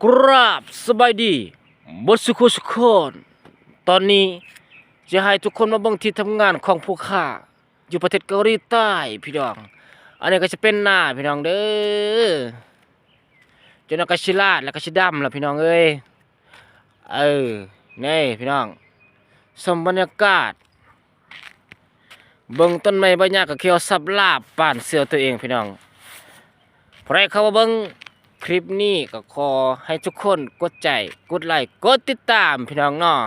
กราบสบายดีบดสุขตอนนี้จะให้ทุกคนมาเบิ่งที่ทำงานของผู้ข้าอยู่ประเทศเกาหลีใต้พี่น้องอันนี้ก็จะเป็นหน้าพี่น้องเด้อจนก็สิลาดแล้วก็สิดำแล้วพี่น้องเอ้ยนี่พี่น้องสมบรรยากาศเบิ่งต้นไม้ใบหญ้าก็เขียวสับลาบป่านเสือตัวเองพี่น้องใครเข้ามาเบิ่งคลิปนี้ก็ขอให้ทุกคนกดใจกดไลค์กดติดตามพี่น้องเนาะ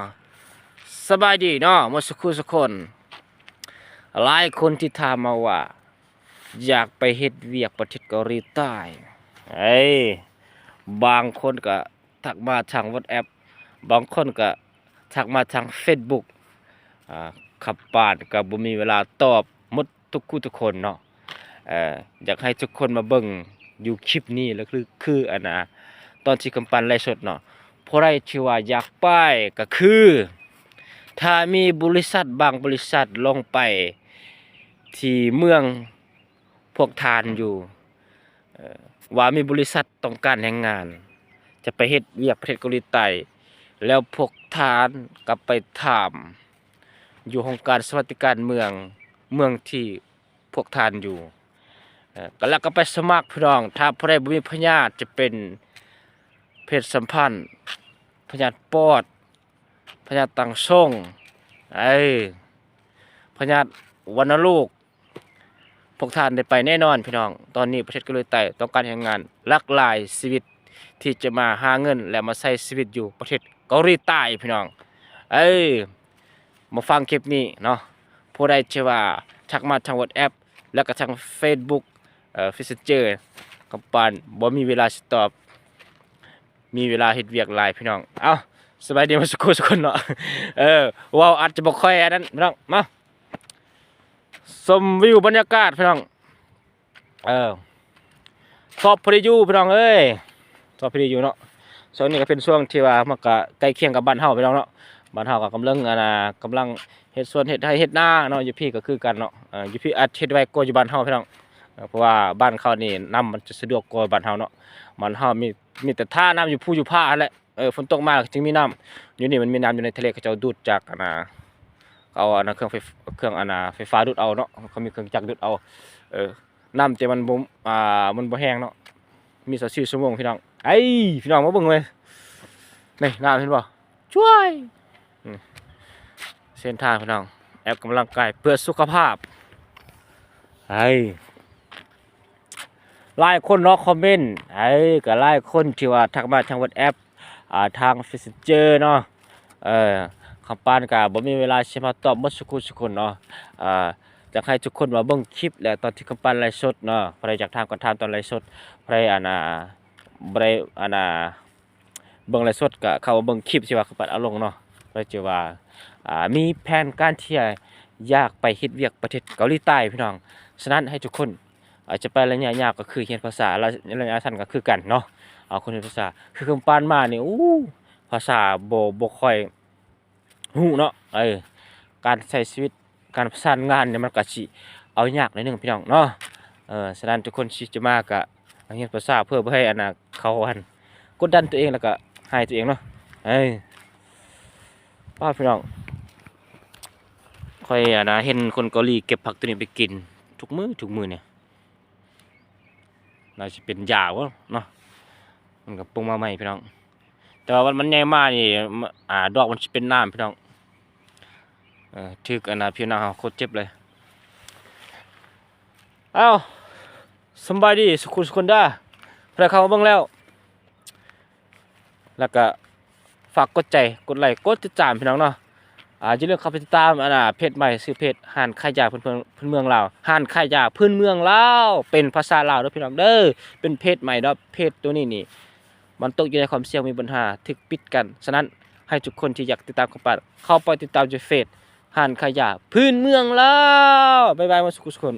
สบายดีเนาะหมดสักคนหลายคนที่ถามมาว่าอยากไปเฮ็ดเวียกประเทศเกาหลีใต้บางคนก็ทักมาทาง WhatsApp บางคนก็ทักมาทาง Facebook ขับป่านก็บ่มีเวลาตอบหมดทุกคนเนาะอยากให้ทุกคนมาเบิ่งอยู่คลิปนี้แล้วคืออันน่ะตอนที่กำปั้นไลฟ์สดเนาะเพราะไรที่ว่าอยากไปก็คือถ้ามีบริษัทบางบริษัทลงไปที่เมืองพวกทานอยู่ว่ามีบริษัทต้องการแรงงานจะไปเฮ็ดเวียกประเทศเกาหลีใต้แล้วพวกทานก็ไปถามอยู่องค์การสวัสดิการเมืองที่พวกทานอยู่ก็แล้วก็ไปสมัครพี่น้องถ้าผู้ใดบ่มีพยาธิจะเป็นเพศสัมพันธ์พยาธิปอดพยาธิตังส่งพยาธิวัณโรคพวกท่านได้ไปแน่นอนพี่น้องตอนนี้ประเทศเกาหลีใต้ต้องการแรงงานหลากหลายชีวิตที่จะมาหาเงินและมาใช้ชีวิตอยู่ประเทศเกาหลีใต้พี่น้องมาฟังคลิปนี้เนาะผู้ใดที่ว่าทักมาทาง WhatsApp แล้วก็ทาง Facebook Messenger กำปั้นบ่มีเวลาสิตอบมีเวลาเฮ็ดเวียกหลายพี่น้องเอ้าสบายดีมาสักคนเนาะว้าวอาจจะบ่ค่อยอันนั้นพี่น้องมาชมวิวบรรยากาศพี่น้องชอบพอดีอยู่พี่น้องชอบพอดีอยู่เนาะช่วงนี้ก็เป็นช่วงที่ว่ามันก็ใกล้เคียงกับบ้านเฮาพี่น้องเนาะบ้านเฮาก็กำลังเฮ็ดสวนเฮ็ดไร่เฮ็ดนาเนาะอยู่พี่ก็คือกันเนาะอยู่พี่อาจเฮ็ดไว้กว่าอยู่บ้านเฮาพี่น้องเพราะว่าบ้านเขานี่น้ำมันจะสะดวกกว่าบ้านเฮาเนาะบ้านเฮามีแต่ท่าน้ำอยู่อยู่ผ้าแหละฝนตกมาจึงมีน้ำอยู่นี่มันมีน้ำอยู่ในทะเลเขาจะดูดจากเอาเครื่องไฟฟ้าดูดเอาเนาะเขามีเครื่องจักรดูดเอาน้ำแต่มันบ่แห้งเนาะมี24ชั่วโมงพี่น้องพี่น้องมาเบิ่งเลยนี่น้ำเห็นบ่ช่วยเส้นทางพี่น้องแอปกำลังกายเพื่อสุขภาพหลายคนรอคอมเมนต์ก็หลายคนที่ว่าทักมาทาง WhatsApp ทาง Messenger เนาะคำปานก็บ่มีเวลาสิมาตอบหมดทุกคนเนาะอยากให้ทุกคนมาเบิ่งคลิปและตอนที่คำปานไลฟ์สดเนาะใครอยากถามก็ถามตอนไลฟ์สดใครบ่ได้เบิ่งไลฟ์สดก็เข้ามาเบิ่งคลิปที่ว่าคำปานเอาลงเนาะเพื่อจะว่ามีแผนการที่อยากไปเฮ็ดเวียกประเทศเกาหลีใต้พี่น้องฉะนั้นให้ทุกคนจะไประยะยาวก็คือเรียนภาษาระยะสั้นก็คือกันเนาะเอาคนเรียนภาษาคือคำปานมานี่ภาษาบ่ค่อยฮู้เนาะการใช้ชีวิตการประสานงานเนี่ยมันก็สิเอายากหน่อยนึงพี่น้องเนาะฉะนั้นทุกคนสิจะมาก็เรียนภาษาเพื่อบ่ให้เขากดดันตัวเองแล้วก็ให้ตัวเองเนาะป้าพี่น้องค่อยเห็นคนเกาหลีเก็บผักตัวนี้ไปกินทุกมื้อเนี่ยน่าจะเป็นยาวเนาะมันก็ปรุงมาใหม่พี่น้องแต่ว่ามันใหญ่มากนี่ดอกมันจะเป็นน้ำพี่น้องถึกพี่น้องโคตรเจ็บเลยสบายดีสุขุนด้าใครเข้ามาเบิ่งแล้วก็ฝากกดใจกดไลค์กดติดตามพี่น้องเนาะอย่าลืมเข้าไปติดตามเพจใหม่ชื่อเพจห้านขายยาพื้นเมืองลาวห้านขายยาพื้นเมืองลาวเป็นภาษาลาวเด้อพี่น้องเด้อเป็นเพจใหม่เนาะเพจตัวนี้นี่มันตกอยู่ในความเสี่ยงมีปัญหาถึกปิดกันฉะนั้นให้ทุกคนที่อยากติดตามเข้าไปติดตามในเฟซห้านขายยาพื้นเมืองลาวบ๊ายบายมาสุขสุขคน